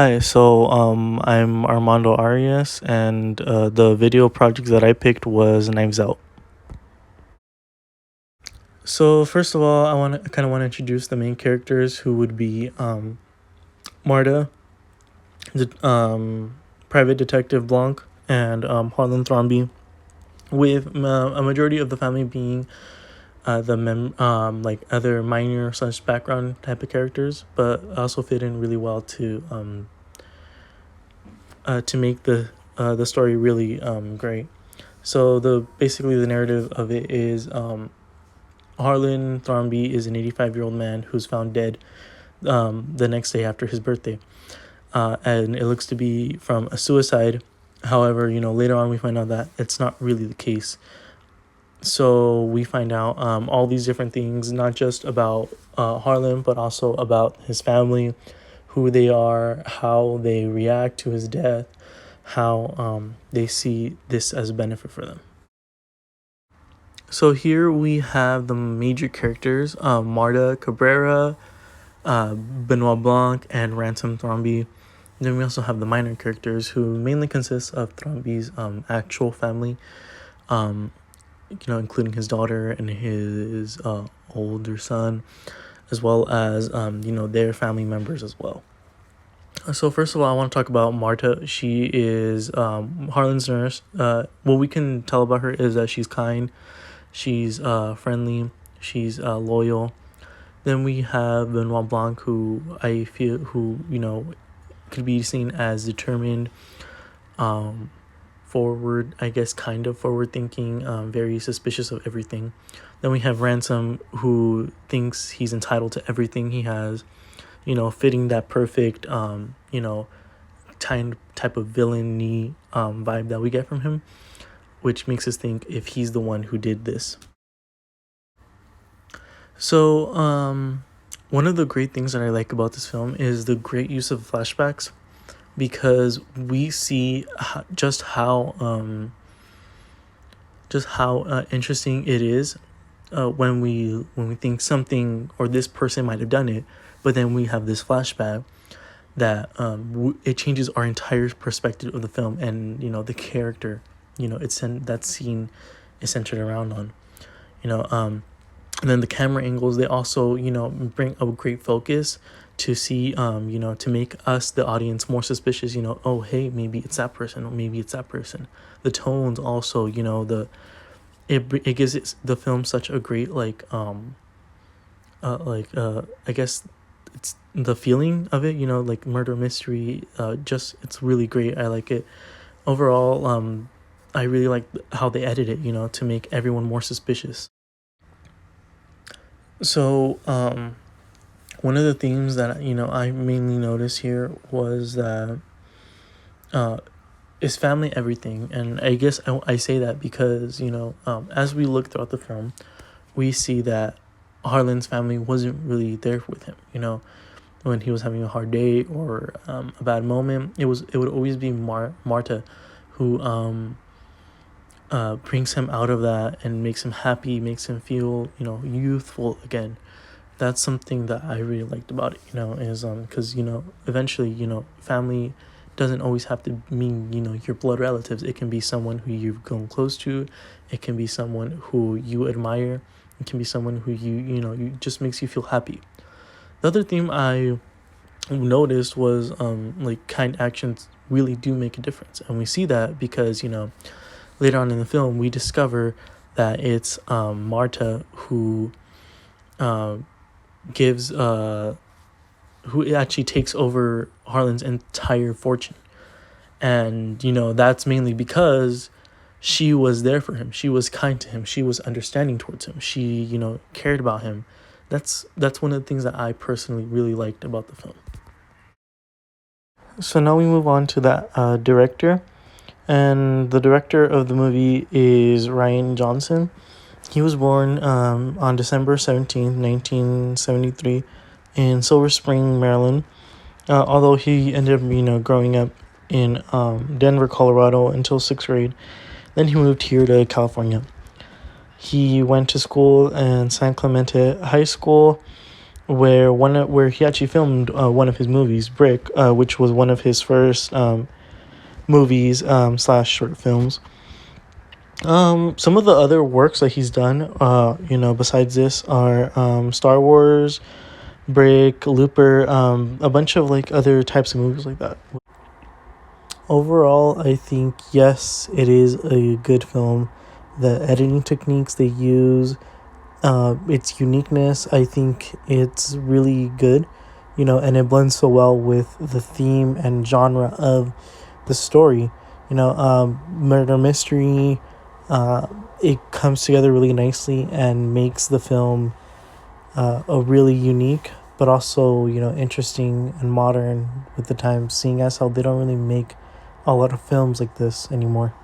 Hi, I'm Armando Arias, and the video project that I picked was Knives Out. So first of all, I kind of want to introduce the main characters, who would be Marta, the private detective Blanc, and Harlan Thrombey, with a majority of the family being like other minor slash background type of characters, but also fit in really well to make the story really great. So basically the narrative of it is Harlan Thrombey is an 85-year-old man who's found dead the next day after his birthday, and it looks to be from a suicide. However, later on we find out that it's not really the case. So we find out all these different things, not just about Harlan, but also about his family, who they are, how they react to his death, how they see this as a benefit for them. So here we have the major characters, Marta Cabrera, Benoit Blanc, and Ransom Thrombey. Then we also have the minor characters, who mainly consist of Thrombey's actual family, including his daughter and his older son, as well as their family members as well. So first of all, I want to talk about Marta. She is Harlan's nurse. What we can tell about her is that she's kind, she's friendly, she's loyal. Then we have Benoit Blanc, who could be seen as determined, forward, I guess, kind of forward thinking, very suspicious of everything. Then we have Ransom, who thinks he's entitled to everything he has, fitting that perfect, type of villainy vibe that we get from him, which makes us think if he's the one who did this. So, one of the great things that I like about this film is the great use of flashbacks, because we see just how interesting it is when we think something or this person might have done it, but then we have this flashback that it changes our entire perspective of the film, and the character, that scene is centered around on, and then the camera angles, they also bring a great focus to see to make us, the audience, more suspicious. Oh, hey, maybe it's that person, or maybe it's that person. The tones also, it gives the film such a great I guess it's the feeling of it, like murder mystery. Just, it's really great. I like it overall. I really like how they edit it, to make everyone more suspicious. So one of the themes that I mainly noticed here was that is family everything. And I guess I say that because as we look throughout the film, we see that Harlan's family wasn't really there with him. When he was having a hard day or a bad moment, it would always be Marta who brings him out of that and makes him happy, makes him feel youthful again. That's something that I really liked about it, is because eventually family doesn't always have to mean your blood relatives. It can be someone who you've grown close to, it can be someone who you admire, it can be someone who you just makes you feel happy. The other theme I noticed was kind actions really do make a difference, and we see that because later on in the film we discover that it's Marta who gives who actually takes over Harlan's entire fortune. And that's mainly because she was there for him, she was kind to him, she was understanding towards him, she cared about him. That's one of the things that I personally really liked about the film. So now we move on to that director, and the director of the movie is Rian Johnson. He was born on December 17th, 1973 in Silver Spring, Maryland. Although he ended up, growing up in Denver, Colorado until 6th grade. Then he moved here to California. He went to school in San Clemente High School, where he actually filmed one of his movies, Brick, which was one of his first movies slash short films. Some of the other works that he's done, besides this are Star Wars, Brick, Looper, a bunch of like other types of movies like that. Overall, I think yes, it is a good film. The editing techniques they use, its uniqueness, I think it's really good, and it blends so well with the theme and genre of the story. Murder mystery, it comes together really nicely and makes the film a really unique, but also interesting and modern with the time. Seeing as how they don't really make a lot of films like this anymore.